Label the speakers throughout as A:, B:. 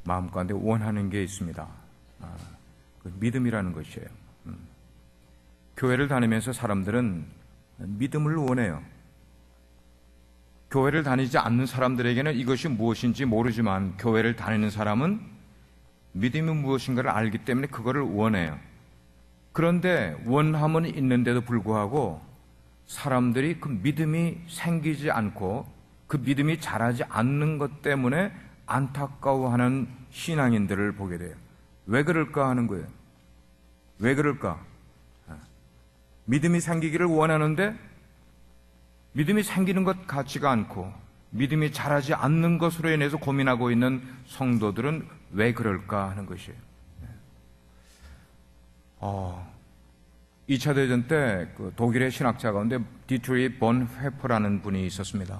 A: 마음 가운데 원하는 게 있습니다. 그 믿음이라는 것이에요. 교회를 다니면서 사람들은 믿음을 원해요. 교회를 다니지 않는 사람들에게는 이것이 무엇인지 모르지만 교회를 다니는 사람은 믿음이 무엇인가를 알기 때문에 그거를 원해요. 그런데 원함은 있는데도 불구하고 사람들이 그 믿음이 생기지 않고 그 믿음이 자라지 않는 것 때문에 안타까워하는 신앙인들을 보게 돼요. 왜 그럴까 하는 거예요. 왜 그럴까? 믿음이 생기기를 원하는데 믿음이 생기는 것 같지가 않고 믿음이 자라지 않는 것으로 인해서 고민하고 있는 성도들은 왜 그럴까 하는 것이에요. 2차 대전 때 그 독일의 신학자 가운데 디트리 본 회퍼라는 분이 있었습니다.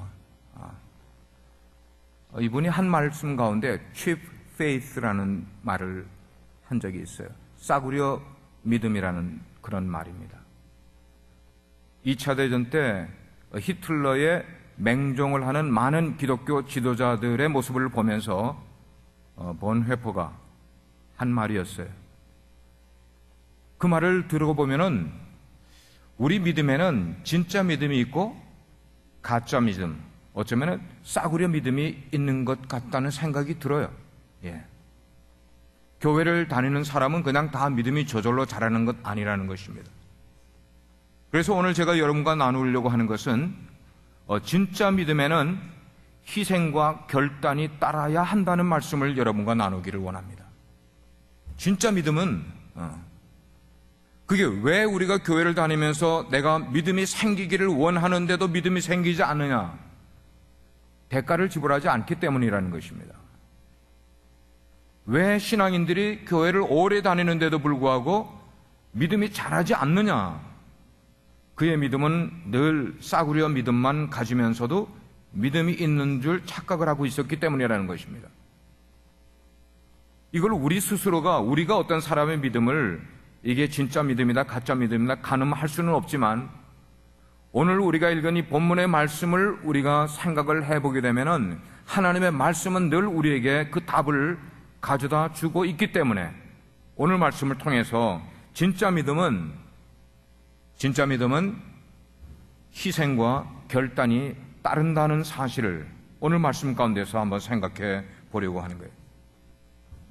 A: 이분이 한 말씀 가운데 cheap faith라는 말을 한 적이 있어요. 싸구려 믿음이라는 그런 말입니다. 2차 대전 때 히틀러의 맹종을 하는 많은 기독교 지도자들의 모습을 보면서 본 회퍼가 한 말이었어요. 그 말을 들어보면은 우리 믿음에는 진짜 믿음이 있고 가짜 믿음, 어쩌면 싸구려 믿음이 있는 것 같다는 생각이 들어요. 교회를 다니는 사람은 그냥 다 믿음이 저절로 자라는 것 아니라는 것입니다. 그래서 오늘 제가 여러분과 나누려고 하는 것은 진짜 믿음에는 희생과 결단이 따라야 한다는 말씀을 여러분과 나누기를 원합니다. 진짜 믿음은 그게 왜 우리가 교회를 다니면서 내가 믿음이 생기기를 원하는데도 믿음이 생기지 않느냐? 대가를 지불하지 않기 때문이라는 것입니다. 왜 신앙인들이 교회를 오래 다니는데도 불구하고 믿음이 자라지 않느냐? 그의 믿음은 늘 싸구려 믿음만 가지면서도 믿음이 있는 줄 착각을 하고 있었기 때문이라는 것입니다. 이걸 우리 스스로가 우리가 어떤 사람의 믿음을 이게 진짜 믿음이다 가짜 믿음이다 가늠할 수는 없지만 오늘 우리가 읽은 이 본문의 말씀을 우리가 생각을 해보게 되면은 하나님의 말씀은 늘 우리에게 그 답을 가져다 주고 있기 때문에 오늘 말씀을 통해서 진짜 믿음은 희생과 결단이 따른다는 사실을 오늘 말씀 가운데서 한번 생각해 보려고 하는 거예요.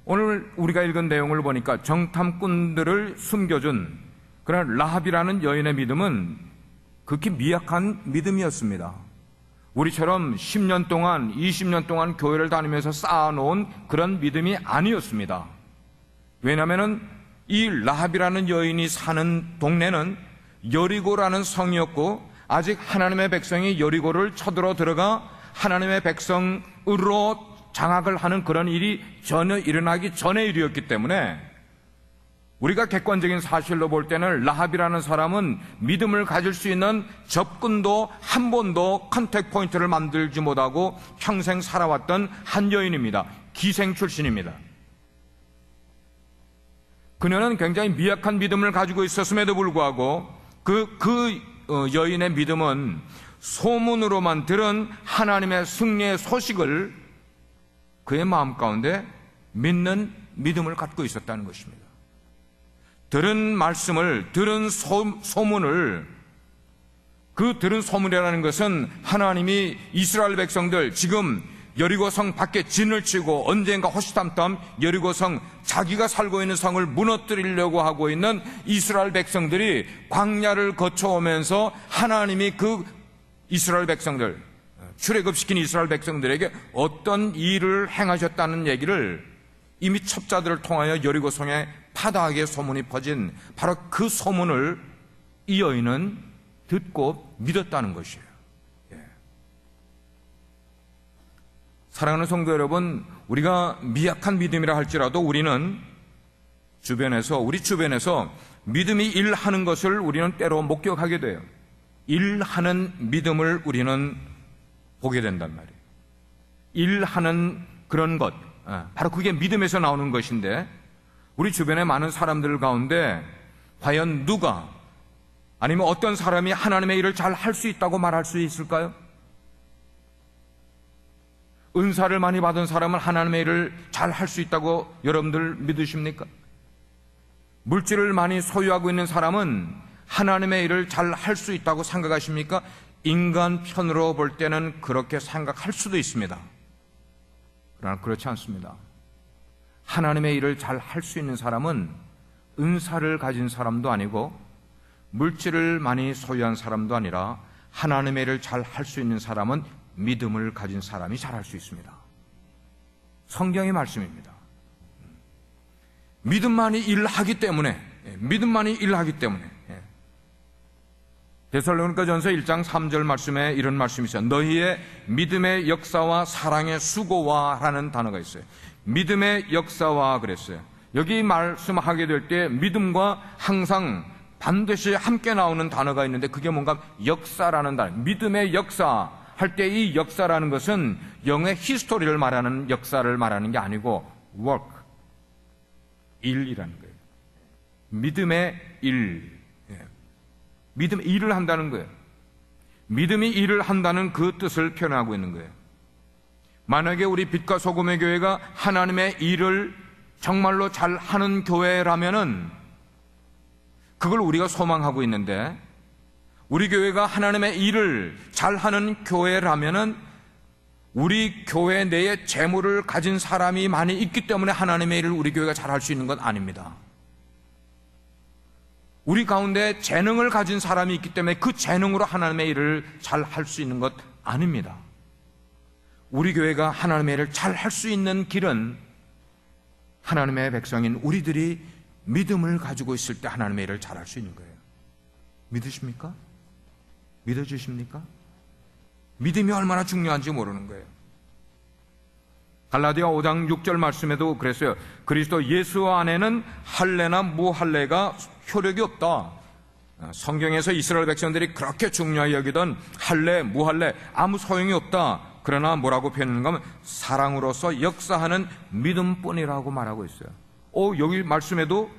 A: 오늘 우리가 읽은 내용을 보니까 정탐꾼들을 숨겨준 그런 라합이라는 여인의 믿음은 극히 미약한 믿음이었습니다. 우리처럼 10년 동안 20년 동안 교회를 다니면서 쌓아놓은 그런 믿음이 아니었습니다. 왜냐하면 이 라합이라는 여인이 사는 동네는 여리고라는 성이었고 아직 하나님의 백성이 여리고를 쳐들어 들어가 하나님의 백성으로 장악을 하는 그런 일이 전혀 일어나기 전의 일이었기 때문에 우리가 객관적인 사실로 볼 때는 라합이라는 사람은 믿음을 가질 수 있는 접근도 한 번도 컨택 포인트를 만들지 못하고 평생 살아왔던 한 여인입니다. 기생 출신입니다. 그녀는 굉장히 미약한 믿음을 가지고 있었음에도 불구하고 그 여인의 믿음은 소문으로만 들은 하나님의 승리의 소식을 그의 마음 가운데 믿는 믿음을 갖고 있었다는 것입니다. 들은 말씀을, 들은 소문을, 그 들은 소문이라는 것은 하나님이 이스라엘 백성들 지금 여리고성 밖에 진을 치고 언젠가 호시탐탐 여리고성 자기가 살고 있는 성을 무너뜨리려고 하고 있는 이스라엘 백성들이 광야를 거쳐오면서 하나님이 그 이스라엘 백성들 출애굽시킨 이스라엘 백성들에게 어떤 일을 행하셨다는 얘기를 이미 첩자들을 통하여 여리고성에 파다하게 소문이 퍼진 바로 그 소문을 이 여인은 듣고 믿었다는 것이에요. 사랑하는 성도 여러분, 우리가 미약한 믿음이라 할지라도 우리는 우리 주변에서 믿음이 일하는 것을 우리는 때로 목격하게 돼요. 일하는 믿음을 우리는 보게 된단 말이에요. 일하는 그런 것, 바로 그게 믿음에서 나오는 것인데 우리 주변의 많은 사람들 가운데 과연 누가 아니면 어떤 사람이 하나님의 일을 잘 할 수 있다고 말할 수 있을까요? 은사를 많이 받은 사람은 하나님의 일을 잘 할 수 있다고 여러분들 믿으십니까? 물질을 많이 소유하고 있는 사람은 하나님의 일을 잘 할 수 있다고 생각하십니까? 인간 편으로 볼 때는 그렇게 생각할 수도 있습니다. 그러나 그렇지 않습니다. 하나님의 일을 잘 할 수 있는 사람은 은사를 가진 사람도 아니고 물질을 많이 소유한 사람도 아니라 하나님의 일을 잘 할 수 있는 사람은 믿음을 가진 사람이 잘 할 수 있습니다. 성경의 말씀입니다. 믿음만이 일하기 때문에, 데살로니가전서 1장 3절 말씀에 이런 말씀이 있어요. 너희의 믿음의 역사와 사랑의 수고와 라는 단어가 있어요. 믿음의 역사와 그랬어요. 여기 말씀하게 될 때 믿음과 항상 반드시 함께 나오는 단어가 있는데 그게 뭔가 역사라는 단어. 믿음의 역사 할 때 이 역사라는 것은 영의 히스토리를 말하는 역사를 말하는 게 아니고 work, 일이라는 거예요. 믿음의 일. 믿음의 일을 한다는 거예요. 믿음이 일을 한다는 그 뜻을 표현하고 있는 거예요. 만약에 우리 빛과 소금의 교회가 하나님의 일을 정말로 잘 하는 교회라면은 그걸 우리가 소망하고 있는데, 우리 교회가 하나님의 일을 잘하는 교회라면은 우리 교회 내에 재물을 가진 사람이 많이 있기 때문에 하나님의 일을 우리 교회가 잘할 수 있는 건 아닙니다. 우리 가운데 재능을 가진 사람이 있기 때문에 그 재능으로 하나님의 일을 잘할 수 있는 것 아닙니다. 우리 교회가 하나님의 일을 잘할 수 있는 길은 하나님의 백성인 우리들이 믿음을 가지고 있을 때 하나님의 일을 잘할 수 있는 거예요. 믿으십니까? 믿어주십니까? 믿음이 얼마나 중요한지 모르는 거예요. 갈라디아 5장 6절 말씀에도 그랬어요. 그리스도 예수 안에는 할례나 무할례가 효력이 없다. 성경에서 이스라엘 백성들이 그렇게 중요하게 여기던 할례, 무할례 아무 소용이 없다. 그러나 뭐라고 표현하는가 하면 사랑으로서 역사하는 믿음뿐이라고 말하고 있어요. 여기 말씀에도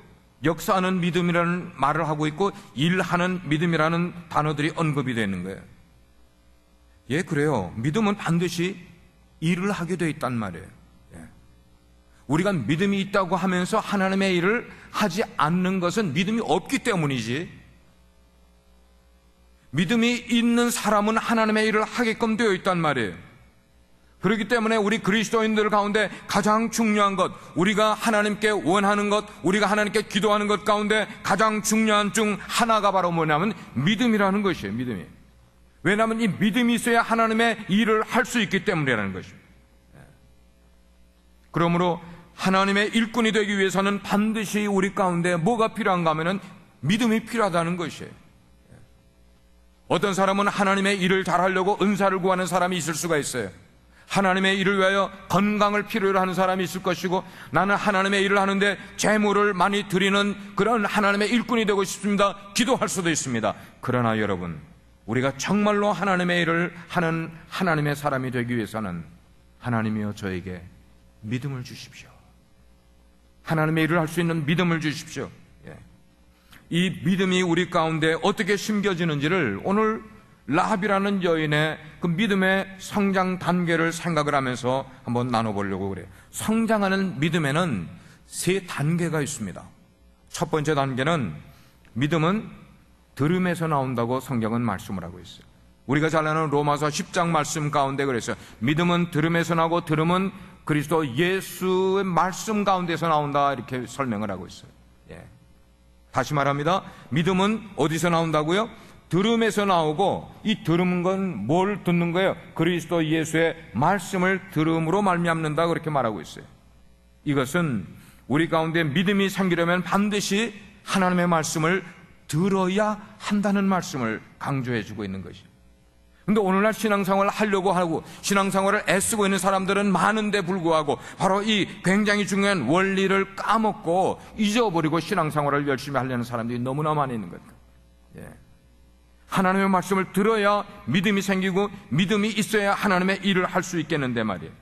A: 역사하는 믿음이라는 말을 하고 있고 일하는 믿음이라는 단어들이 언급이 되어 있는 거예요. 예, 그래요. 믿음은 반드시 일을 하게 되어 있단 말이에요. 우리가 믿음이 있다고 하면서 하나님의 일을 하지 않는 것은 믿음이 없기 때문이지, 믿음이 있는 사람은 하나님의 일을 하게끔 되어 있단 말이에요. 그렇기 때문에 우리 그리스도인들 가운데 가장 중요한 것, 우리가 하나님께 원하는 것, 우리가 하나님께 기도하는 것 가운데 가장 중요한 중 하나가 바로 뭐냐면 믿음이라는 것이에요. 믿음이. 왜냐하면 이 믿음이 있어야 하나님의 일을 할 수 있기 때문이라는 것입니다. 그러므로 하나님의 일꾼이 되기 위해서는 반드시 우리 가운데 뭐가 필요한가 하면 믿음이 필요하다는 것이에요. 어떤 사람은 하나님의 일을 잘하려고 은사를 구하는 사람이 있을 수가 있어요. 하나님의 일을 위하여 건강을 필요로 하는 사람이 있을 것이고, 나는 하나님의 일을 하는데 재물을 많이 드리는 그런 하나님의 일꾼이 되고 싶습니다. 기도할 수도 있습니다. 그러나 여러분, 우리가 정말로 하나님의 일을 하는 하나님의 사람이 되기 위해서는 하나님이여 저에게 믿음을 주십시오. 하나님의 일을 할 수 있는 믿음을 주십시오. 이 믿음이 우리 가운데 어떻게 심겨지는지를 오늘 라합이라는 여인의 그 믿음의 성장 단계를 생각을 하면서 한번 나눠보려고 그래요. 성장하는 믿음에는 3단계가 있습니다. 첫 번째 단계는 믿음은 들음에서 나온다고 성경은 말씀을 하고 있어요. 우리가 잘 아는 로마서 10장 말씀 가운데 그랬어요. 믿음은 들음에서 나고 들음은 그리스도 예수의 말씀 가운데서 나온다, 이렇게 설명을 하고 있어요. 다시 말합니다. 믿음은 어디서 나온다고요? 들음에서 나오고, 이 들음은 건 뭘 듣는 거예요? 그리스도 예수의 말씀을 들음으로 말미암는다, 그렇게 말하고 있어요. 이것은 우리 가운데 믿음이 생기려면 반드시 하나님의 말씀을 들어야 한다는 말씀을 강조해 주고 있는 것이죠. 근데 오늘날 신앙생활을 하려고 하고 신앙생활을 애쓰고 있는 사람들은 많은데 불구하고 바로 이 굉장히 중요한 원리를 까먹고 잊어버리고 신앙생활을 열심히 하려는 사람들이 너무나 많이 있는 겁니다. 하나님의 말씀을 들어야 믿음이 생기고 믿음이 있어야 하나님의 일을 할 수 있겠는데 말이에요.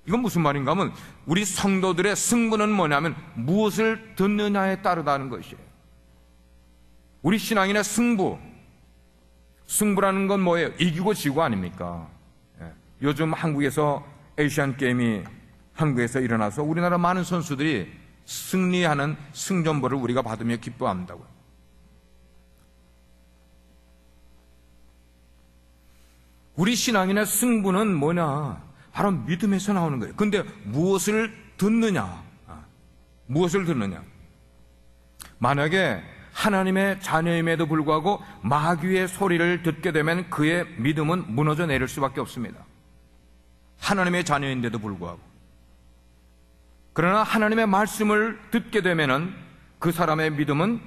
A: 이건 무슨 말인가 하면 우리 성도들의 승부는 뭐냐면 무엇을 듣느냐에 따르다는 것이에요. 우리 신앙인의 승부라는 건 뭐예요? 이기고 지고 아닙니까? 요즘 한국에서 에이시안 게임이 한국에서 일어나서 우리나라 많은 선수들이 승리하는 승전보를 우리가 받으며 기뻐한다고요. 우리 신앙인의 승부는 뭐냐? 바로 믿음에서 나오는 거예요. 근데 무엇을 듣느냐? 무엇을 듣느냐? 만약에 하나님의 자녀임에도 불구하고 마귀의 소리를 듣게 되면 그의 믿음은 무너져 내릴 수밖에 없습니다. 하나님의 자녀인데도 불구하고. 그러나 하나님의 말씀을 듣게 되면은 그 사람의 믿음은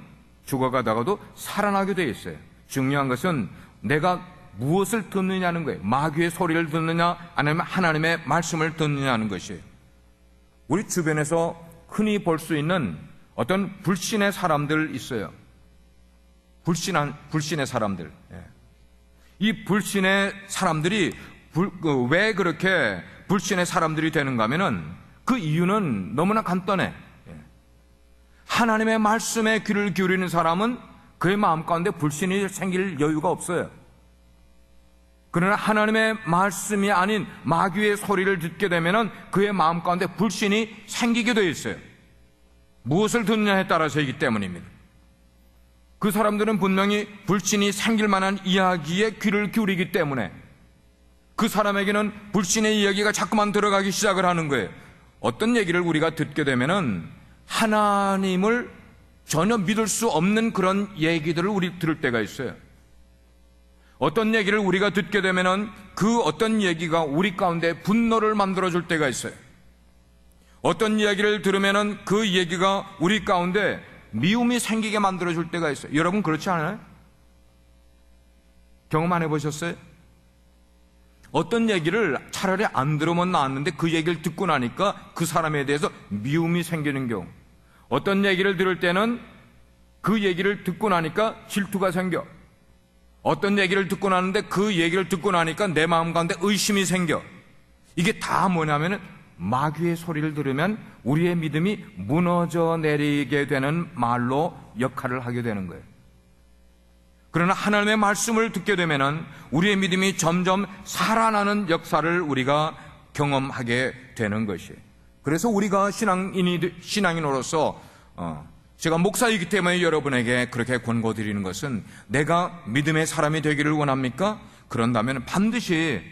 A: 죽어가다가도 살아나게 되어 있어요. 중요한 것은 내가 무엇을 듣느냐는 거예요. 마귀의 소리를 듣느냐 아니면 하나님의 말씀을 듣느냐는 것이에요. 우리 주변에서 흔히 볼 수 있는 어떤 불신의 사람들 있어요. 불신의 사람들. 이 불신의 사람들이 왜 그렇게 불신의 사람들이 되는가 하면은 그 이유는 너무나 간단해. 하나님의 말씀에 귀를 기울이는 사람은 그의 마음 가운데 불신이 생길 여유가 없어요. 그러나 하나님의 말씀이 아닌 마귀의 소리를 듣게 되면은 그의 마음 가운데 불신이 생기게 되어 있어요. 무엇을 듣느냐에 따라서이기 때문입니다. 그 사람들은 분명히 불신이 생길 만한 이야기에 귀를 기울이기 때문에 그 사람에게는 불신의 이야기가 자꾸만 들어가기 시작을 하는 거예요. 어떤 얘기를 우리가 듣게 되면은 하나님을 전혀 믿을 수 없는 그런 얘기들을 우리 들을 때가 있어요. 어떤 얘기를 우리가 듣게 되면은 그 어떤 얘기가 우리 가운데 분노를 만들어줄 때가 있어요. 어떤 이야기를 들으면은 그 얘기가 우리 가운데 미움이 생기게 만들어줄 때가 있어요. 여러분 그렇지 않아요? 경험 안 해보셨어요? 어떤 얘기를 차라리 안 들으면 나았는데 그 얘기를 듣고 나니까 그 사람에 대해서 미움이 생기는 경우. 어떤 얘기를 들을 때는 그 얘기를 듣고 나니까 질투가 생겨. 어떤 얘기를 듣고 나는데 그 얘기를 듣고 나니까 내 마음 가운데 의심이 생겨. 이게 다 뭐냐면은 마귀의 소리를 들으면 우리의 믿음이 무너져 내리게 되는 말로 역할을 하게 되는 거예요. 그러나 하나님의 말씀을 듣게 되면은 우리의 믿음이 점점 살아나는 역사를 우리가 경험하게 되는 것이에요. 그래서 우리가 신앙인으로서 제가 목사이기 때문에 여러분에게 그렇게 권고드리는 것은 내가 믿음의 사람이 되기를 원합니까? 그런다면 반드시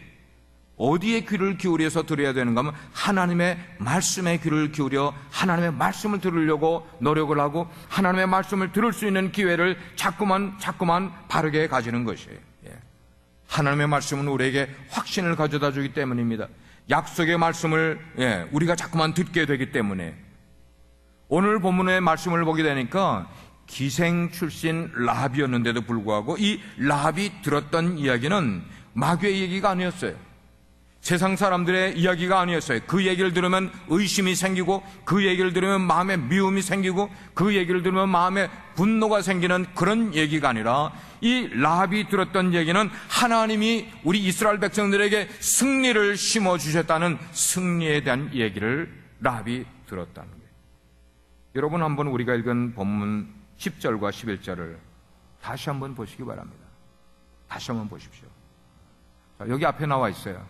A: 어디에 귀를 기울여서 들어야 되는가 하면 하나님의 말씀에 귀를 기울여 하나님의 말씀을 들으려고 노력을 하고 하나님의 말씀을 들을 수 있는 기회를 자꾸만 바르게 가지는 것이에요. 하나님의 말씀은 우리에게 확신을 가져다 주기 때문입니다. 약속의 말씀을 우리가 자꾸만 듣게 되기 때문에 오늘 본문의 말씀을 보게 되니까 기생 출신 라합이었는데도 불구하고 이 라합이 들었던 이야기는 마귀의 얘기가 아니었어요. 세상 사람들의 이야기가 아니었어요. 그 얘기를 들으면 의심이 생기고 그 얘기를 들으면 마음에 미움이 생기고 그 얘기를 들으면 마음에 분노가 생기는 그런 얘기가 아니라 이 라합이 들었던 얘기는 하나님이 우리 이스라엘 백성들에게 승리를 심어주셨다는 승리에 대한 얘기를 라합이 들었다는 거예요. 여러분 한번 우리가 읽은 본문 10절과 11절을 다시 한번 보시기 바랍니다. 다시 한번 보십시오. 자, 여기 앞에 나와 있어요.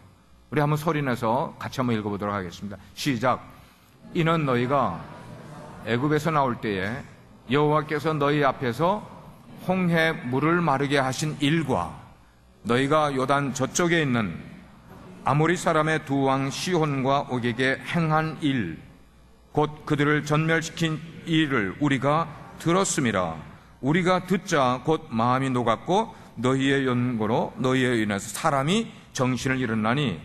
A: 우리 한번 소리내서 같이 한번 읽어보도록 하겠습니다. 시작. 이는 너희가 애굽에서 나올 때에 여호와께서 너희 앞에서 홍해 물을 마르게 하신 일과 너희가 요단 저쪽에 있는 아모리 사람의 두 왕 시혼과 옥에게 행한 일 곧 그들을 전멸시킨 일을 우리가 들었음이라. 우리가 듣자 곧 마음이 녹았고 너희의 연고로 너희에 인해서 사람이 정신을 잃었나니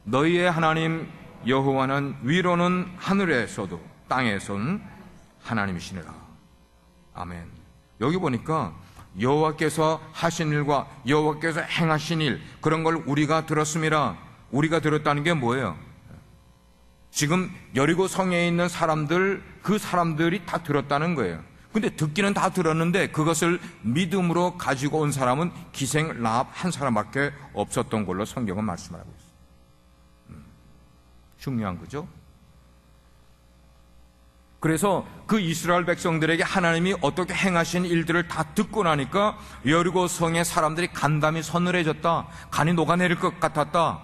A: 너희의 하나님 여호와는 위로는 하늘에서도 땅에서는 하나님이시니라. 아멘. 여기 보니까 여호와께서 하신 일과 여호와께서 행하신 일 그런 걸 우리가 들었음이라. 우리가 들었다는 게 뭐예요? 지금 여리고 성에 있는 사람들 그 사람들이 다 들었다는 거예요. 근데 듣기는 다 들었는데 그것을 믿음으로 가지고 온 사람은 기생 라합 한 사람밖에 없었던 걸로 성경은 말씀을 하고 있어요. 중요한 거죠. 그래서 그 이스라엘 백성들에게 하나님이 어떻게 행하신 일들을 다 듣고 나니까 여리고 성의 사람들이 간담이 서늘해졌다. 간이 녹아내릴 것 같았다.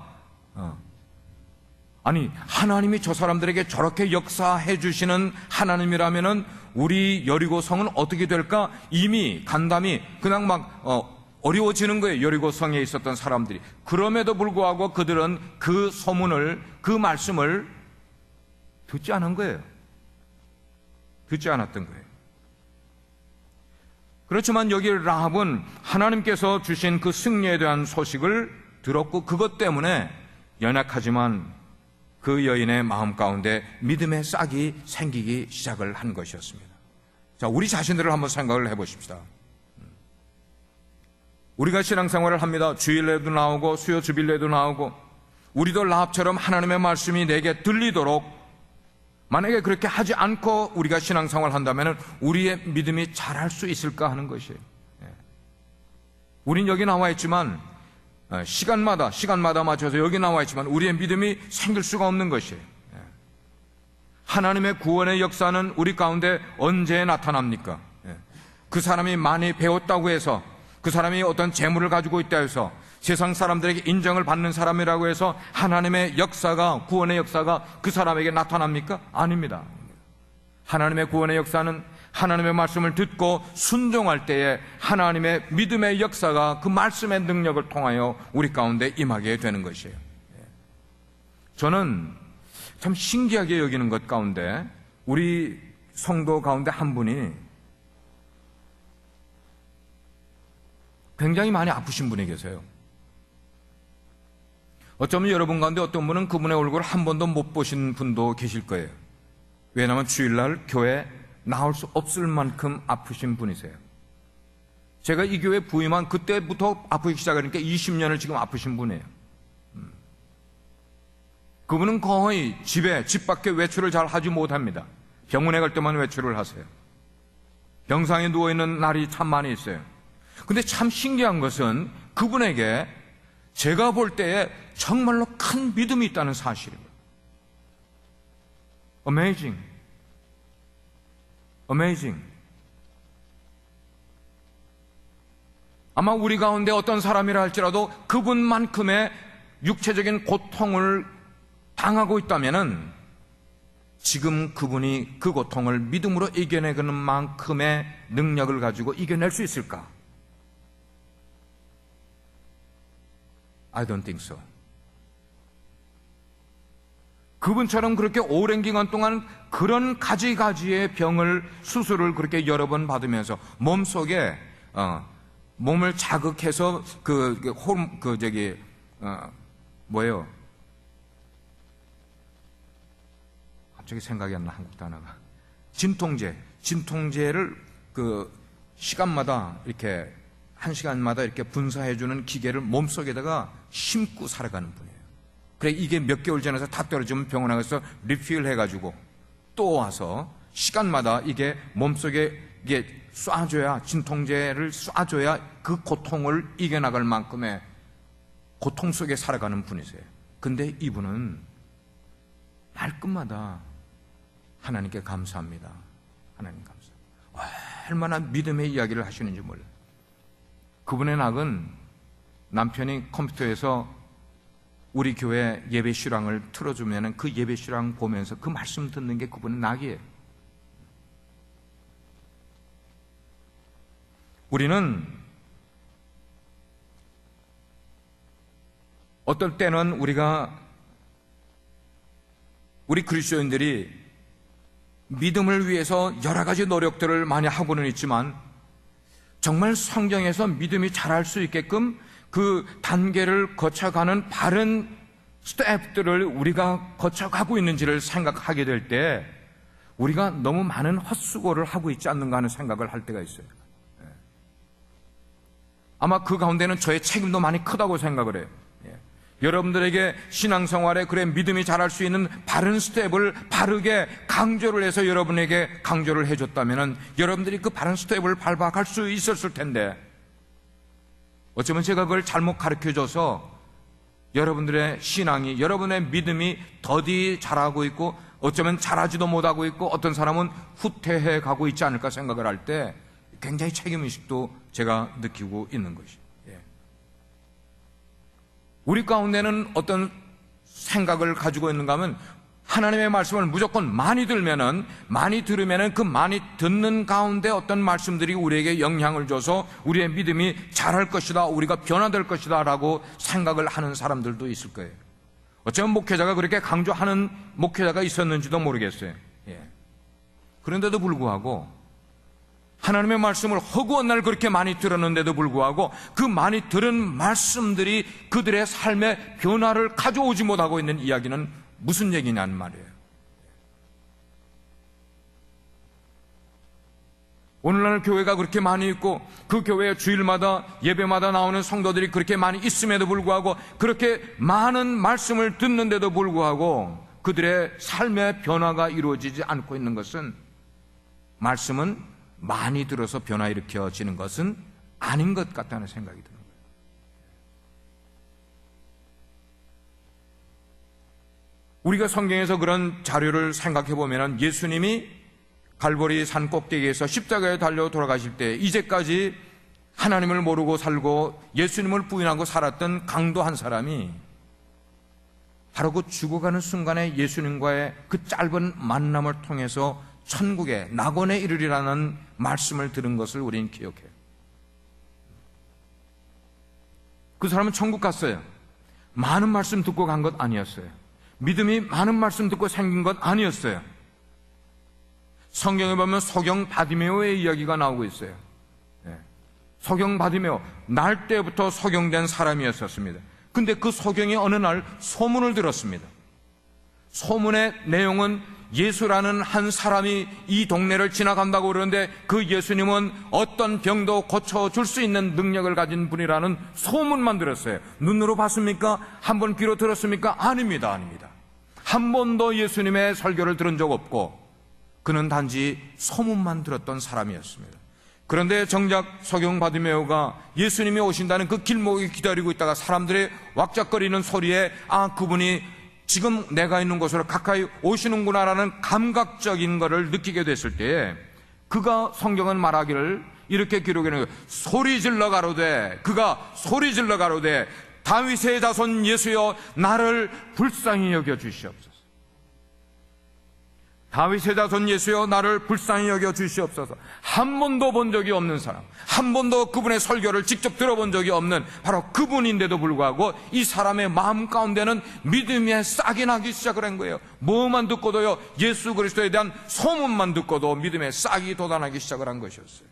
A: 아니, 하나님이 저 사람들에게 저렇게 역사해 주시는 하나님이라면은 우리 여리고성은 어떻게 될까? 이미 간담이 그냥 막 어려워지는 거예요. 여리고성에 있었던 사람들이. 그럼에도 불구하고 그들은 그 소문을, 그 말씀을 듣지 않은 거예요. 듣지 않았던 거예요. 그렇지만 여기 라합은 하나님께서 주신 그 승리에 대한 소식을 들었고, 그것 때문에 연약하지만 그 여인의 마음 가운데 믿음의 싹이 생기기 시작을 한 것이었습니다. 자, 우리 자신들을 한번 생각을 해보십시다. 우리가 신앙생활을 합니다. 주일에도 나오고 수요 주빌레도 나오고, 우리도 라합처럼 하나님의 말씀이 내게 들리도록, 만약에 그렇게 하지 않고 우리가 신앙생활을 한다면 우리의 믿음이 자랄 수 있을까 하는 것이에요. 우린 여기 나와 있지만 시간마다 맞춰서 여기 나와 있지만 우리의 믿음이 생길 수가 없는 것이에요. 하나님의 구원의 역사는 우리 가운데 언제 나타납니까? 그 사람이 많이 배웠다고 해서, 그 사람이 어떤 재물을 가지고 있다 해서, 세상 사람들에게 인정을 받는 사람이라고 해서 하나님의 역사가, 구원의 역사가 그 사람에게 나타납니까? 아닙니다. 하나님의 구원의 역사는 하나님의 말씀을 듣고 순종할 때에 하나님의 믿음의 역사가 그 말씀의 능력을 통하여 우리 가운데 임하게 되는 것이에요. 저는 참 신기하게 여기는 것 가운데 우리 성도 가운데 한 분이 굉장히 많이 아프신 분이 계세요. 어쩌면 여러분 가운데 어떤 분은 그분의 얼굴을 한 번도 못 보신 분도 계실 거예요. 왜냐하면 주일날 교회에 나올 수 없을 만큼 아프신 분이세요. 제가 이 교회 부임한 그때부터 아프기 시작하니까 20년을 지금 아프신 분이에요. 그분은 거의 집 밖에 외출을 잘 하지 못합니다. 병원에 갈 때만 외출을 하세요. 병상에 누워있는 날이 참 많이 있어요. 근데 참 신기한 것은 그분에게 제가 볼 때에 정말로 큰 믿음이 있다는 사실입니다. Amazing. 아마 우리 가운데 어떤 사람이라 할지라도 그분만큼의 육체적인 고통을 당하고 있다면은 지금 그분이 그 고통을 믿음으로 이겨내는 만큼의 능력을 가지고 이겨낼 수 있을까? I don't think so. 그분처럼 그렇게 오랜 기간 동안 그런 가지가지의 병을, 수술을 그렇게 여러 번 받으면서 몸속에 몸을 자극해서 갑자기 생각이 안 나, 한국 단어가. 진통제를 시간마다 이렇게, 한 시간마다 이렇게 분사해주는 기계를 몸속에다가 심고 살아가는 분이에요. 그래, 이게 몇 개월 지나서 다 떨어지면 병원에 가서 리필 해가지고 또 와서 시간마다 이게 몸속에 이게 쏴줘야, 진통제를 쏴줘야 그 고통을 이겨나갈 만큼의 고통 속에 살아가는 분이세요. 근데 이분은 말끝마다 하나님께 감사합니다. 하나님 감사합니다. 얼마나 믿음의 이야기를 하시는지 몰라요. 그분의 낙은 남편이 컴퓨터에서 우리 교회 예배 실황을 틀어주면 그 예배 실황 보면서 그 말씀 듣는 게 그분의 낙이에요. 우리는 어떨 때는 우리 그리스도인들이 믿음을 위해서 여러 가지 노력들을 많이 하고는 있지만 정말 성경에서 믿음이 자랄 수 있게끔 그 단계를 거쳐가는 바른 스텝들을 우리가 거쳐가고 있는지를 생각하게 될 때 우리가 너무 많은 헛수고를 하고 있지 않는가 하는 생각을 할 때가 있어요. 아마 그 가운데는 저의 책임도 많이 크다고 생각을 해요. 여러분들에게 신앙생활에 그래 믿음이 자랄 수 있는 바른 스텝을 바르게 강조를 해서 여러분에게 강조를 해줬다면 여러분들이 그 바른 스텝을 밟아갈 수 있었을 텐데 어쩌면 제가 그걸 잘못 가르쳐줘서 여러분들의 신앙이, 여러분의 믿음이 더디 자라고 있고 어쩌면 자라지도 못하고 있고 어떤 사람은 후퇴해 가고 있지 않을까 생각을 할 때 굉장히 책임의식도 제가 느끼고 있는 것이에요. 우리 가운데는 어떤 생각을 가지고 있는가 하면 하나님의 말씀을 무조건 많이 들으면은 그 많이 듣는 가운데 어떤 말씀들이 우리에게 영향을 줘서 우리의 믿음이 자랄 것이다, 우리가 변화될 것이다 라고 생각을 하는 사람들도 있을 거예요. 어쩌면 목회자가 그렇게 강조하는 목회자가 있었는지도 모르겠어요. 그런데도 불구하고 하나님의 말씀을 허구한 날 그렇게 많이 들었는데도 불구하고 그 많이 들은 말씀들이 그들의 삶에 변화를 가져오지 못하고 있는 이야기는 무슨 얘기냐는 말이에요. 오늘날 교회가 그렇게 많이 있고 그 교회에 주일마다 예배마다 나오는 성도들이 그렇게 많이 있음에도 불구하고 그렇게 많은 말씀을 듣는데도 불구하고 그들의 삶의 변화가 이루어지지 않고 있는 것은, 말씀은 많이 들어서 변화 일으켜지는 것은 아닌 것 같다는 생각이 드는 거예요. 우리가 성경에서 그런 자료를 생각해 보면 예수님이 갈보리 산 꼭대기에서 십자가에 달려 돌아가실 때 이제까지 하나님을 모르고 살고 예수님을 부인하고 살았던 강도 한 사람이 바로 그 죽어가는 순간에 예수님과의 그 짧은 만남을 통해서 천국에 낙원에 이르리라는 말씀을 들은 것을 우리는 기억해요. 그 사람은 천국 갔어요. 많은 말씀 듣고 간 것 아니었어요. 믿음이 많은 말씀 듣고 생긴 것 아니었어요. 성경에 보면 소경 바디메오의 이야기가 나오고 있어요. 소경 바디메오, 날 때부터 소경된 사람이었었습니다. 근데 그 소경이 어느 날 소문을 들었습니다. 소문의 내용은 예수라는 한 사람이 이 동네를 지나간다고 그러는데 그 예수님은 어떤 병도 고쳐줄 수 있는 능력을 가진 분이라는 소문만 들었어요. 눈으로 봤습니까? 한번 귀로 들었습니까? 아닙니다. 한 번도 예수님의 설교를 들은 적 없고 그는 단지 소문만 들었던 사람이었습니다. 그런데 정작 소경 바디메오가 예수님이 오신다는 그 길목에 기다리고 있다가 사람들의 왁작거리는 소리에 그분이 지금 내가 있는 곳으로 가까이 오시는구나라는 감각적인 것을 느끼게 됐을 때에 그가, 성경은 말하기를 이렇게 기록해놓은 거예요. 그가 소리 질러 가로되 다윗의 자손 예수여 나를 불쌍히 여겨 주시옵소서. 다윗의 자손 예수여 나를 불쌍히 여겨 주시옵소서. 한 번도 본 적이 없는 사람, 한 번도 그분의 설교를 직접 들어본 적이 없는 바로 그분인데도 불구하고 이 사람의 마음 가운데는 믿음의 싹이 나기 시작을 한 거예요. 뭐만 듣고도요, 예수 그리스도에 대한 소문만 듣고도 믿음의 싹이 돋아나기 시작을 한 것이었어요.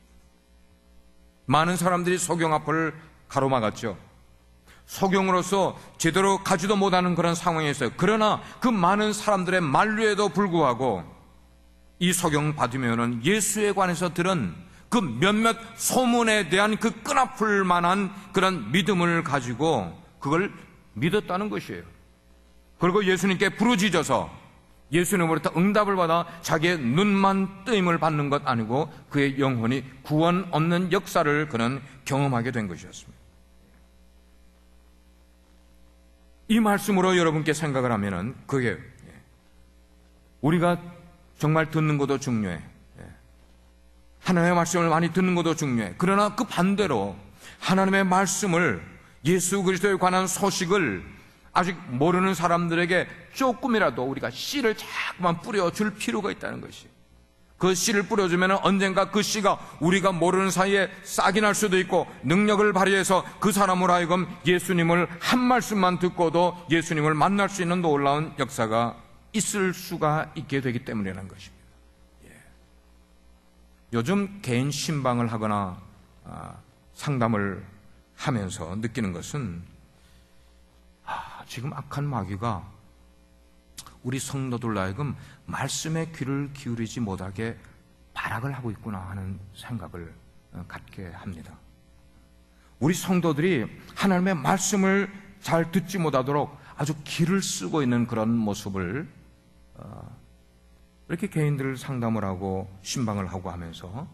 A: 많은 사람들이 소경 앞을 가로막았죠. 소경으로서 제대로 가지도 못하는 그런 상황이었어요. 그러나 그 많은 사람들의 만류에도 불구하고 이 소경 바디메오는 예수에 관해서 들은 그 몇몇 소문에 대한 그 끈아플 만한 그런 믿음을 가지고 그걸 믿었다는 것이에요. 그리고 예수님께 부르짖어서 예수님으로부터 응답을 받아 자기의 눈만 뜨임을 받는 것 아니고 그의 영혼이 구원 얻는 역사를 그는 경험하게 된 것이었습니다. 이 말씀으로 여러분께 생각을 하면은 그게 우리가 정말 듣는 것도 중요해. 하나님의 말씀을 많이 듣는 것도 중요해. 그러나 그 반대로 하나님의 말씀을, 예수 그리스도에 관한 소식을 아직 모르는 사람들에게 조금이라도 우리가 씨를 자꾸만 뿌려줄 필요가 있다는 것이에요. 그 씨를 뿌려주면 언젠가 그 씨가 우리가 모르는 사이에 싹이 날 수도 있고 능력을 발휘해서 그 사람으로 하여금 예수님을 한 말씀만 듣고도 예수님을 만날 수 있는 놀라운 역사가 있을 수가 있게 되기 때문이라는 것입니다. 요즘 개인 신방을 하거나 상담을 하면서 느끼는 것은 지금 악한 마귀가 우리 성도들로 하여금 말씀에 귀를 기울이지 못하게 발악을 하고 있구나 하는 생각을 갖게 합니다. 우리 성도들이 하나님의 말씀을 잘 듣지 못하도록 아주 기를 쓰고 있는 그런 모습을 이렇게 개인들 상담을 하고 신방을 하고 하면서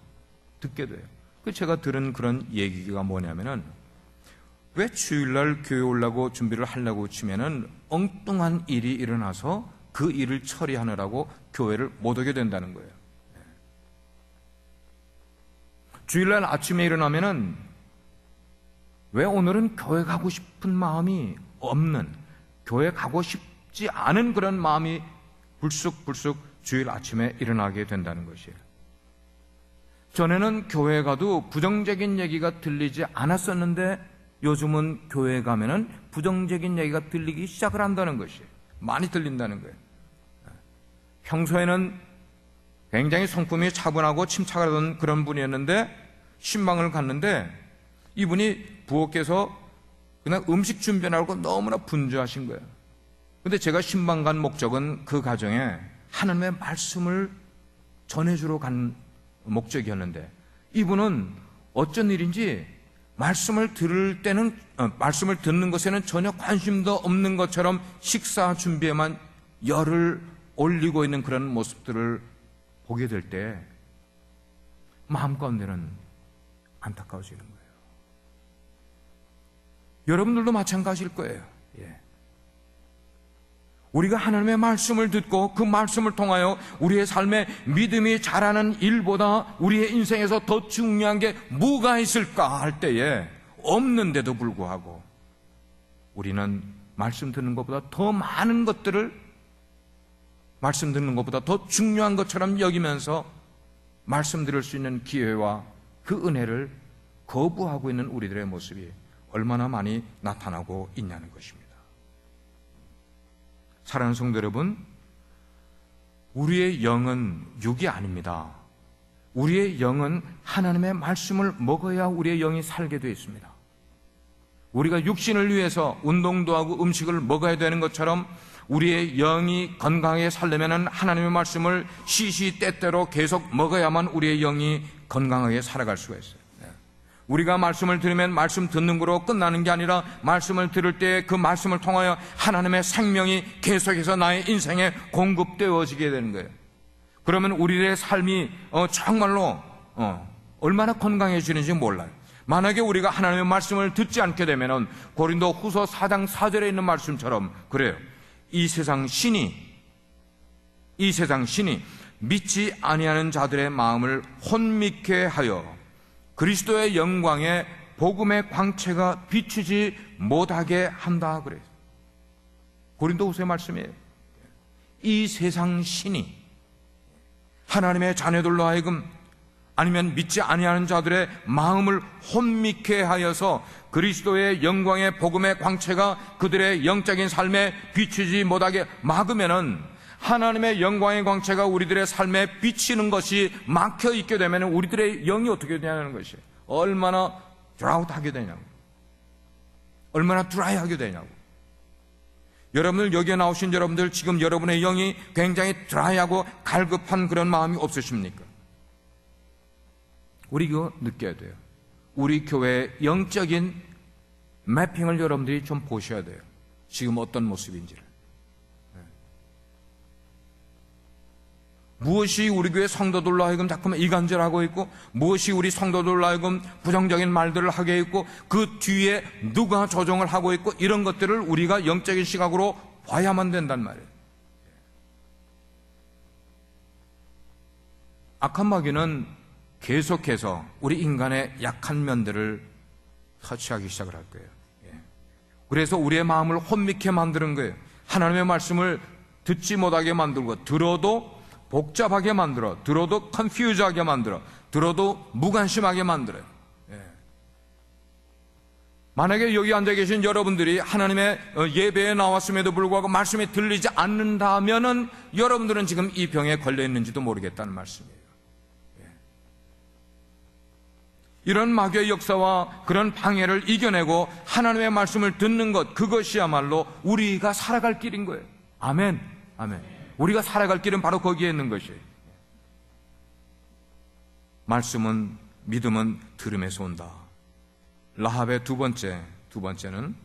A: 듣게 돼요. 제가 들은 그런 얘기가 뭐냐면은 왜 주일날 교회 오려고 준비를 하려고 치면은 엉뚱한 일이 일어나서 그 일을 처리하느라고 교회를 못 오게 된다는 거예요. 주일날 아침에 일어나면은 왜 오늘은 교회 가고 싶은 마음이 없는, 교회 가고 싶지 않은 그런 마음이 불쑥불쑥 주일 아침에 일어나게 된다는 것이에요. 전에는 교회 가도 부정적인 얘기가 들리지 않았었는데 요즘은 교회 가면은 부정적인 얘기가 들리기 시작을 한다는 것이에요. 많이 들린다는 거예요. 평소에는 굉장히 성품이 차분하고 침착하던 그런 분이었는데 신방을 갔는데 이분이 부엌에서 그냥 음식 준비하라고 너무나 분주하신 거예요. 근데 제가 신방 간 목적은 그 가정에 하나님의 말씀을 전해주러 간 목적이었는데 이분은 어쩐 일인지 말씀을 듣는 것에는 전혀 관심도 없는 것처럼 식사 준비에만 열을 올리고 있는 그런 모습들을 보게 될 때 마음 가운데는 안타까워지는 거예요. 여러분들도 마찬가지일 거예요. 우리가 하나님의 말씀을 듣고 그 말씀을 통하여 우리의 삶에 믿음이 자라는 일보다 우리의 인생에서 더 중요한 게 뭐가 있을까 할 때에 없는데도 불구하고 우리는 말씀 듣는 것보다 더 많은 것들을 말씀 듣는 것보다 더 중요한 것처럼 여기면서 말씀 들을 수 있는 기회와 그 은혜를 거부하고 있는 우리들의 모습이 얼마나 많이 나타나고 있냐는 것입니다. 사랑하는 성도 여러분, 우리의 영은 육이 아닙니다. 우리의 영은 하나님의 말씀을 먹어야 우리의 영이 살게 되어 있습니다. 우리가 육신을 위해서 운동도 하고 음식을 먹어야 되는 것처럼 우리의 영이 건강하게 살려면 하나님의 말씀을 시시때때로 계속 먹어야만 우리의 영이 건강하게 살아갈 수가 있어요. 우리가 말씀을 들으면 말씀 듣는 거로 끝나는 게 아니라 말씀을 들을 때 그 말씀을 통하여 하나님의 생명이 계속해서 나의 인생에 공급되어지게 되는 거예요. 그러면 우리의 삶이 정말로 얼마나 건강해지는지 몰라요. 만약에 우리가 하나님의 말씀을 듣지 않게 되면 고린도 후서 4장 4절에 있는 말씀처럼 그래요. 이 세상 신이 믿지 아니하는 자들의 마음을 혼미케 하여 그리스도의 영광에 복음의 광채가 비추지 못하게 한다 그래요. 고린도후서의 말씀이에요. 이 세상 신이 하나님의 자녀들로 하여금 아니면 믿지 아니하는 자들의 마음을 혼미케 하여서 그리스도의 영광의 복음의 광채가 그들의 영적인 삶에 비추지 못하게 막으면은 하나님의 영광의 광채가 우리들의 삶에 비치는 것이 막혀 있게 되면 우리들의 영이 어떻게 되냐는 것이 얼마나 드라우트하게 되냐고, 얼마나 드라이하게 되냐고. 여러분들 여기에 나오신 여러분들 지금 여러분의 영이 굉장히 드라이하고 갈급한 그런 마음이 없으십니까? 우리 이거 느껴야 돼요. 우리 교회의 영적인 매핑을 여러분들이 좀 보셔야 돼요. 지금 어떤 모습인지를. 무엇이 우리 교회 성도들로 하여금 자꾸만 이간질하고 있고 무엇이 우리 성도들로 하여금 부정적인 말들을 하게 있고 그 뒤에 누가 조종을 하고 있고 이런 것들을 우리가 영적인 시각으로 봐야만 된단 말이에요. 악한 마귀는 계속해서 우리 인간의 약한 면들을 터치하기 시작을 할 거예요. 그래서 우리의 마음을 혼미케 만드는 거예요. 하나님의 말씀을 듣지 못하게 만들고 들어도 복잡하게 만들어, 들어도 컨퓨즈하게 만들어, 들어도 무관심하게 만들어요. 만약에 여기 앉아 계신 여러분들이 하나님의 예배에 나왔음에도 불구하고 말씀이 들리지 않는다면은 여러분들은 지금 이 병에 걸려 있는지도 모르겠다는 말씀이에요. 이런 마귀의 역사와 그런 방해를 이겨내고 하나님의 말씀을 듣는 것, 그것이야말로 우리가 살아갈 길인 거예요. 아멘, 아멘. 우리가 살아갈 길은 바로 거기에 있는 것이에요. 말씀은, 믿음은 들음에서 온다. 라합의 두 번째는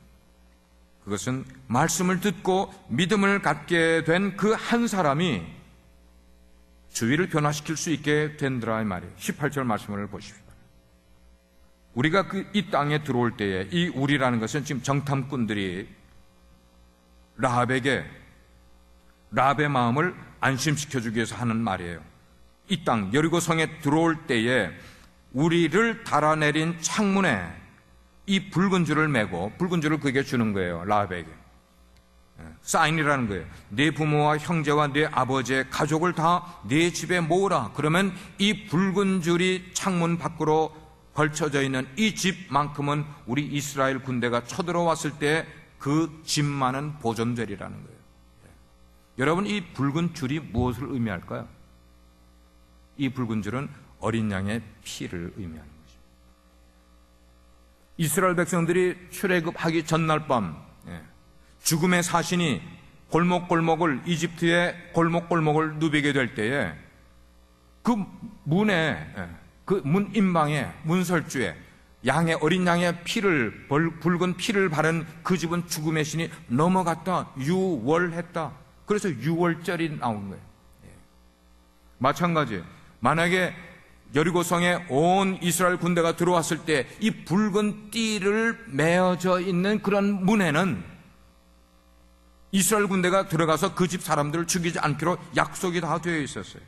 A: 그것은 말씀을 듣고 믿음을 갖게 된 그 한 사람이 주위를 변화시킬 수 있게 된다는 말이에요. 18절 말씀을 보십시오. 우리가 이 땅에 들어올 때에 이 우리라는 것은 지금 정탐꾼들이 라합의 마음을 안심시켜주기 위해서 하는 말이에요. 이 땅 여리고성에 들어올 때에 우리를 달아내린 창문에 이 붉은 줄을 메고 붉은 줄을 그에게 주는 거예요. 라합에게. 사인이라는 거예요. 네 부모와 형제와 네 아버지의 가족을 다 네 집에 모으라. 그러면 이 붉은 줄이 창문 밖으로 걸쳐져 있는 이 집만큼은 우리 이스라엘 군대가 쳐들어왔을 때 그 집만은 보존되리라는 거예요. 여러분, 이 붉은 줄이 무엇을 의미할까요? 이 붉은 줄은 어린 양의 피를 의미하는 것입니다. 이스라엘 백성들이 출애굽하기 전날 밤 죽음의 사신이 골목골목을, 이집트의 골목골목을 누비게 될 때에 그 문에, 그 문 인방에, 문설주에 어린 양의 피를, 붉은 피를 바른 그 집은 죽음의 신이 넘어갔다, 유월했다. 그래서 유월절이 나온 거예요. 마찬가지, 만약에 여리고성에 온 이스라엘 군대가 들어왔을 때 이 붉은 띠를 메어져 있는 그런 문에는 이스라엘 군대가 들어가서 그 집 사람들을 죽이지 않기로 약속이 다 되어 있었어요.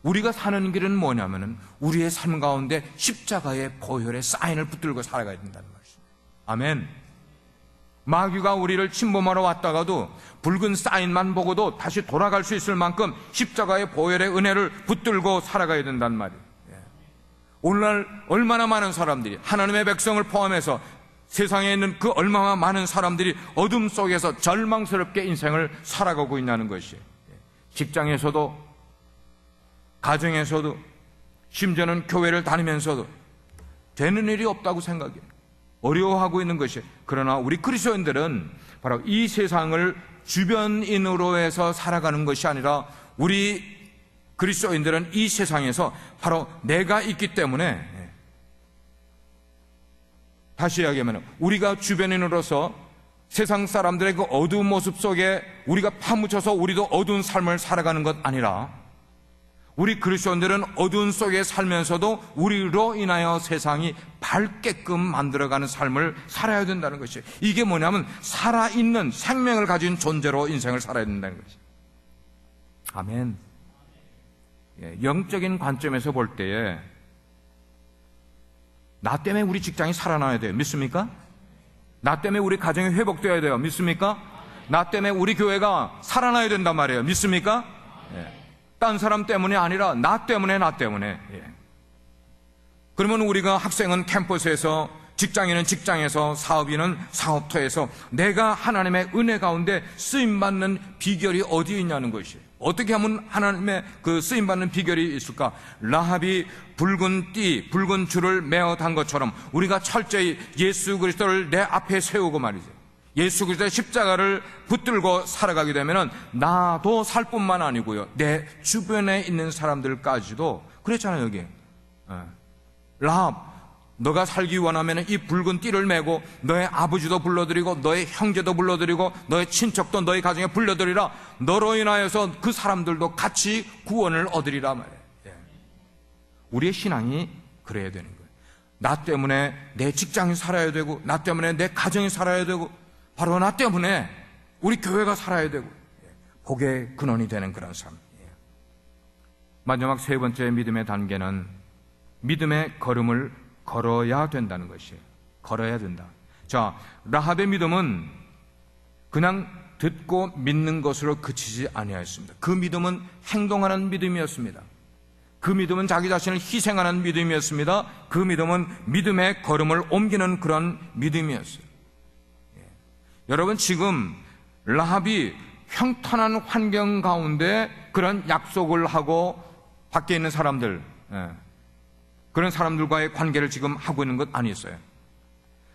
A: 우리가 사는 길은 뭐냐면은 우리의 삶 가운데 십자가의 보혈의 사인을 붙들고 살아가야 된다는 말씀이에요. 아멘. 마귀가 우리를 침범하러 왔다가도 붉은 사인만 보고도 다시 돌아갈 수 있을 만큼 십자가의 보혈의 은혜를 붙들고 살아가야 된다는 말이에요. 오늘날 얼마나 많은 사람들이, 하나님의 백성을 포함해서 세상에 있는 그 얼마나 많은 사람들이 어둠 속에서 절망스럽게 인생을 살아가고 있다는 것이에요. 직장에서도, 가정에서도, 심지어는 교회를 다니면서도 되는 일이 없다고 생각해요. 어려워하고 있는 것이. 그러나 우리 그리스도인들은 바로 이 세상을 주변인으로 해서 살아가는 것이 아니라 우리 그리스도인들은 이 세상에서 바로 내가 있기 때문에, 다시 이야기하면 우리가 주변인으로서 세상 사람들의 그 어두운 모습 속에 우리가 파묻혀서 우리도 어두운 삶을 살아가는 것 아니라 우리 그리스도인들은 어두운 속에 살면서도 우리로 인하여 세상이 밝게끔 만들어가는 삶을 살아야 된다는 것이에요. 이게 뭐냐면 살아있는 생명을 가진 존재로 인생을 살아야 된다는 것이에요. 아멘. 영적인 관점에서 볼 때에 나 때문에 우리 직장이 살아나야 돼요. 믿습니까? 나 때문에 우리 가정이 회복되어야 돼요. 믿습니까? 나 때문에 우리 교회가 살아나야 된단 말이에요. 믿습니까? 딴 사람 때문이 아니라 나 때문에. 그러면 우리가 학생은 캠퍼스에서, 직장인은 직장에서, 사업인은 사업터에서 내가 하나님의 은혜 가운데 쓰임받는 비결이 어디에 있냐는 것이에요. 어떻게 하면 하나님의 그 쓰임받는 비결이 있을까? 라합이 붉은 띠, 붉은 줄을 메어 단 것처럼 우리가 철저히 예수 그리스도를 내 앞에 세우고 말이죠. 예수 그리스도의 십자가를 붙들고 살아가게 되면 나도 살 뿐만 아니고요, 내 주변에 있는 사람들까지도. 그랬잖아요. 여기 라합, 너가 살기 원하면 이 붉은 띠를 메고 너의 아버지도 불러들이고 너의 형제도 불러들이고 너의 친척도 너의 가정에 불러들이라. 너로 인하여서 그 사람들도 같이 구원을 얻으리라 말이에요. 우리의 신앙이 그래야 되는 거예요. 나 때문에 내 직장이 살아야 되고, 나 때문에 내 가정이 살아야 되고, 바로 나 때문에 우리 교회가 살아야 되고, 복의 근원이 되는 그런 삶이에요. 마지막 세 번째 믿음의 단계는 믿음의 걸음을 걸어야 된다는 것이에요. 걸어야 된다. 자, 라합의 믿음은 그냥 듣고 믿는 것으로 그치지 아니하였습니다. 그 믿음은 행동하는 믿음이었습니다. 그 믿음은 자기 자신을 희생하는 믿음이었습니다. 그 믿음은 믿음의 걸음을 옮기는 그런 믿음이었어요. 여러분, 지금 라합이 평탄한 환경 가운데 그런 약속을 하고 밖에 있는 사람들, 그런 사람들과의 관계를 지금 하고 있는 것 아니었어요.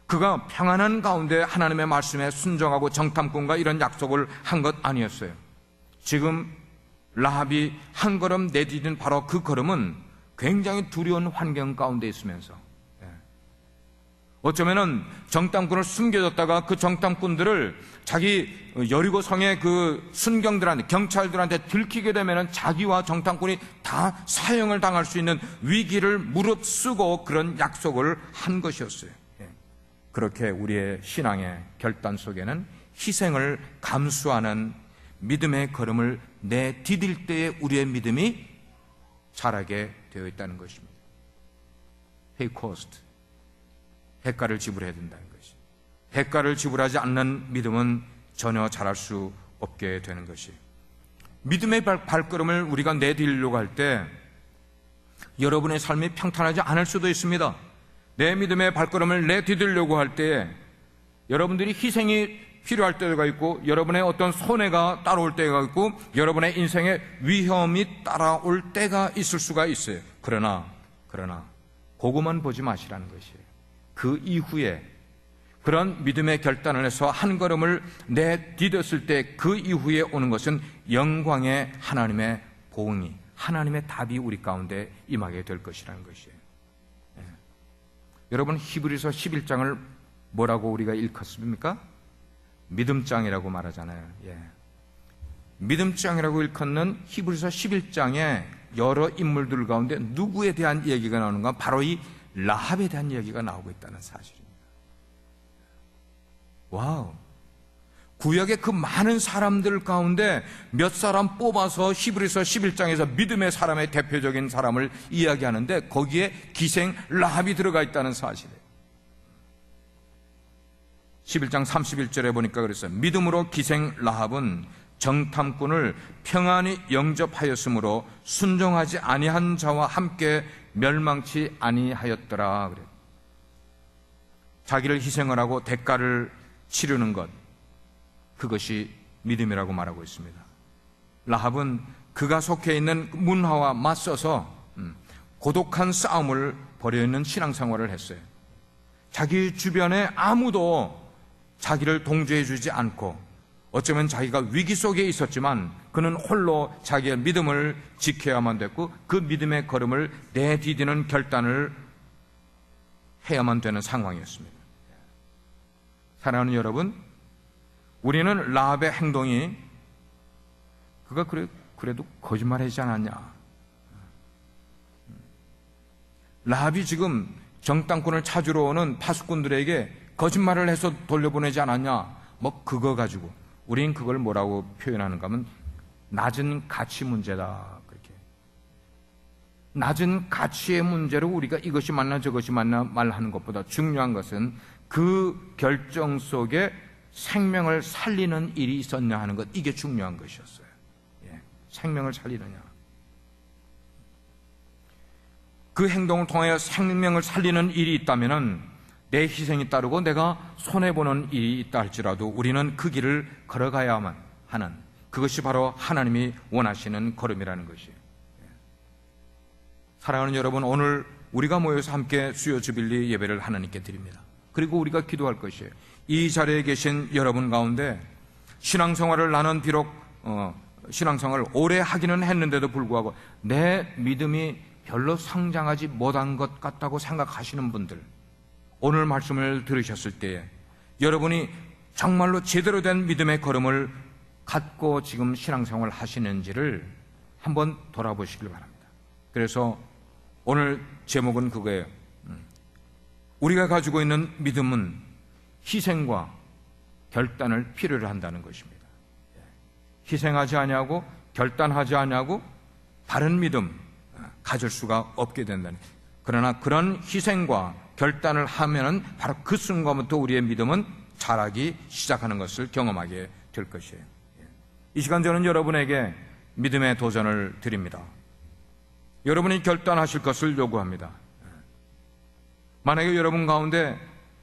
A: 그가 평안한 가운데 하나님의 말씀에 순종하고 정탐꾼과 이런 약속을 한 것 아니었어요. 지금 라합이 한 걸음 내디딘 바로 그 걸음은 굉장히 두려운 환경 가운데 있으면서, 어쩌면은 정탐꾼을 숨겨줬다가 그 정탐꾼들을 자기 여리고 성의 그 순경들한테, 경찰들한테 들키게 되면은 자기와 정탐꾼이 다 사형을 당할 수 있는 위기를 무릅쓰고 그런 약속을 한 것이었어요. 그렇게 우리의 신앙의 결단 속에는 희생을 감수하는 믿음의 걸음을 내디딜 때에 우리의 믿음이 자라게 되어 있다는 것입니다. Pay cost. 대가를 지불해야 된다는 것이. 대가를 지불하지 않는 믿음은 전혀 잘할 수 없게 되는 것이. 믿음의 발걸음을 우리가 내디디려고 할 때 여러분의 삶이 평탄하지 않을 수도 있습니다. 내 믿음의 발걸음을 내디디려고 할 때 여러분들이 희생이 필요할 때가 있고, 여러분의 어떤 손해가 따라올 때가 있고, 여러분의 인생에 위험이 따라올 때가 있을 수가 있어요. 그러나 그것만 보지 마시라는 것이에요. 그 이후에 그런 믿음의 결단을 해서 한 걸음을 내디뎠을 때 그 이후에 오는 것은 영광의 하나님의 보응이, 하나님의 답이 우리 가운데 임하게 될 것이라는 것이에요. 여러분, 히브리서 11장을 뭐라고 우리가 일컫습니까? 믿음장이라고 말하잖아요. 믿음장이라고 일컫는 히브리서 11장에 여러 인물들 가운데 누구에 대한 얘기가 나오는가? 바로 이 라합에 대한 얘기가 나오고 있다는 사실입니다. 와우! 구약의 그 많은 사람들 가운데 몇 사람 뽑아서 히브리서 11장에서 믿음의 사람의 대표적인 사람을 이야기하는데 거기에 기생 라합이 들어가 있다는 사실이에요. 11장 31절에 보니까 그랬어요. 믿음으로 기생 라합은 정탐꾼을 평안히 영접하였으므로 순종하지 아니한 자와 함께 멸망치 아니하였더라. 그래요. 자기를 희생을 하고 대가를 치르는 것, 그것이 믿음이라고 말하고 있습니다. 라합은 그가 속해 있는 문화와 맞서서 고독한 싸움을 벌여 있는 신앙생활을 했어요. 자기 주변에 아무도 자기를 동조해 주지 않고, 어쩌면 자기가 위기 속에 있었지만 그는 홀로 자기의 믿음을 지켜야만 됐고, 그 믿음의 걸음을 내디디는 결단을 해야만 되는 상황이었습니다. 사랑하는 여러분, 우리는 라합의 행동이 그가 그래도 거짓말하지 않았냐? 라합이 지금 정탐꾼을 찾으러 오는 파수꾼들에게 거짓말을 해서 돌려보내지 않았냐? 뭐 그거 가지고 우린 그걸 뭐라고 표현하는가 하면 낮은 가치 문제다. 그렇게 낮은 가치의 문제로 우리가 이것이 맞나 저것이 맞나 말하는 것보다 중요한 것은 그 결정 속에 생명을 살리는 일이 있었냐 하는 것, 이게 중요한 것이었어요. 생명을 살리느냐. 그 행동을 통하여 생명을 살리는 일이 있다면은 내 희생이 따르고 내가 손해보는 일이 있다 할지라도 우리는 그 길을 걸어가야만 하는, 그것이 바로 하나님이 원하시는 걸음이라는 것이에요. 사랑하는 여러분, 오늘 우리가 모여서 함께 수요 주빌리 예배를 하나님께 드립니다. 그리고 우리가 기도할 것이에요. 이 자리에 계신 여러분 가운데 신앙생활을 나는 비록 신앙생활을 오래 하기는 했는데도 불구하고 내 믿음이 별로 성장하지 못한 것 같다고 생각하시는 분들, 오늘 말씀을 들으셨을 때에 여러분이 정말로 제대로 된 믿음의 걸음을 갖고 지금 신앙생활을 하시는지를 한번 돌아보시길 바랍니다. 그래서 오늘 제목은 그거예요. 우리가 가지고 있는 믿음은 희생과 결단을 필요로 한다는 것입니다. 희생하지 아니하고 결단하지 아니하고 바른 믿음 가질 수가 없게 된다는. 그러나 그런 희생과 결단을 하면은 바로 그 순간부터 우리의 믿음은 자라기 시작하는 것을 경험하게 될 것이에요. 이 시간 저는 여러분에게 믿음의 도전을 드립니다. 여러분이 결단하실 것을 요구합니다. 만약에 여러분 가운데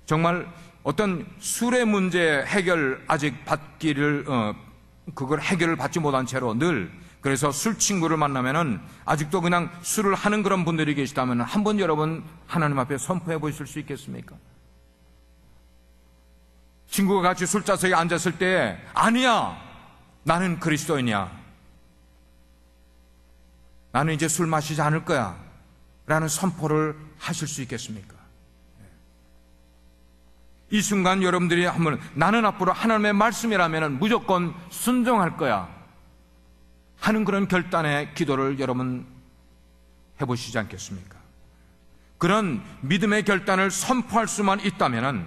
A: 정말 어떤 술의 문제 해결 아직 그걸 해결을 받지 못한 채로 늘, 그래서 술 친구를 만나면은 아직도 그냥 술을 하는 그런 분들이 계시다면 한번 여러분 하나님 앞에 선포해 보실 수 있겠습니까? 친구가 같이 술자석에 앉았을 때 아니야, 나는 그리스도인이야, 나는 이제 술 마시지 않을 거야 라는 선포를 하실 수 있겠습니까? 이 순간 여러분들이 한번 나는 앞으로 하나님의 말씀이라면 무조건 순종할 거야 하는 그런 결단의 기도를 여러분 해보시지 않겠습니까? 그런 믿음의 결단을 선포할 수만 있다면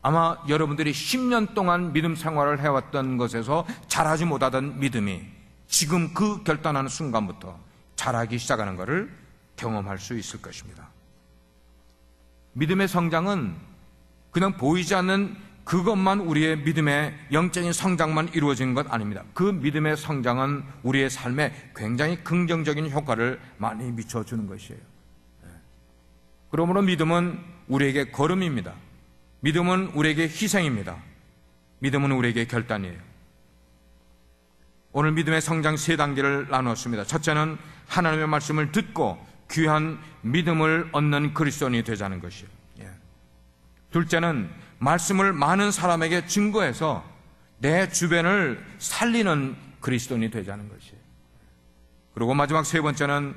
A: 아마 여러분들이 10년 동안 믿음 생활을 해왔던 것에서 자라지 못하던 믿음이 지금 그 결단하는 순간부터 자라기 시작하는 것을 경험할 수 있을 것입니다. 믿음의 성장은 그냥 보이지 않는 그것만 우리의 믿음의 영적인 성장만 이루어진 것 아닙니다. 그 믿음의 성장은 우리의 삶에 굉장히 긍정적인 효과를 많이 미쳐주는 것이에요. 그러므로 믿음은 우리에게 걸음입니다. 믿음은 우리에게 희생입니다. 믿음은 우리에게 결단이에요. 오늘 믿음의 성장 3단계를 나누었습니다. 첫째는 하나님의 말씀을 듣고 귀한 믿음을 얻는 그리스도인이 되자는 것이에요. 둘째는 말씀을 많은 사람에게 증거해서 내 주변을 살리는 그리스도인이 되자는 것이에요. 그리고 마지막 3번째는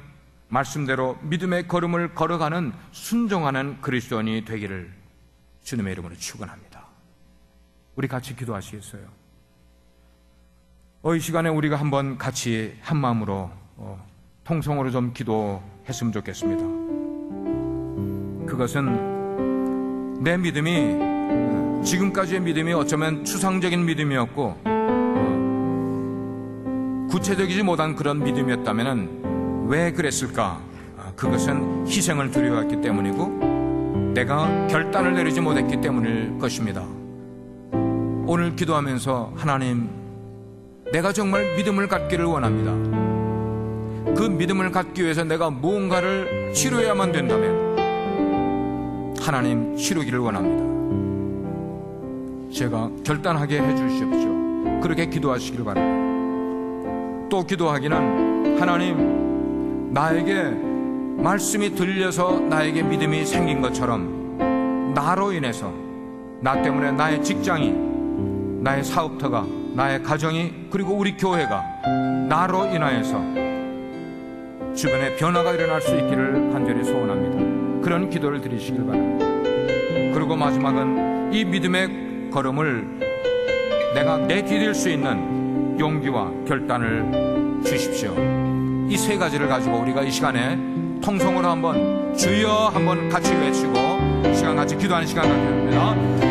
A: 말씀대로 믿음의 걸음을 걸어가는 순종하는 그리스도인이 되기를 주님의 이름으로 축원합니다. 우리 같이 기도하시겠어요? 이 시간에 우리가 한번 같이 한 마음으로 통성으로 좀 기도했으면 좋겠습니다. 그것은 내 믿음이 지금까지의 믿음이 어쩌면 추상적인 믿음이었고 구체적이지 못한 그런 믿음이었다면 왜 그랬을까? 그것은 희생을 두려워했기 때문이고 내가 결단을 내리지 못했기 때문일 것입니다. 오늘 기도하면서 하나님, 내가 정말 믿음을 갖기를 원합니다. 그 믿음을 갖기 위해서 내가 무언가를 치료해야만 된다면 하나님, 치루기를 원합니다. 제가 결단하게 해주십시오. 그렇게 기도하시길 바랍니다. 또 기도하기는 하나님, 나에게 말씀이 들려서 나에게 믿음이 생긴 것처럼 나로 인해서, 나 때문에 나의 직장이, 나의 사업터가, 나의 가정이, 그리고 우리 교회가 나로 인하여서 주변에 변화가 일어날 수 있기를 간절히 소원합니다. 그런 기도를 드리시길 바랍니다. 그리고 마지막은 이 믿음의 걸음을 내가 내디딜 수 있는 용기와 결단을 주십시오. 이 3가지를 가지고 우리가 이 시간에 통성으로 한번 주여 한번 같이 외치고 시간 같이 기도하는 시간 갖겠습니다.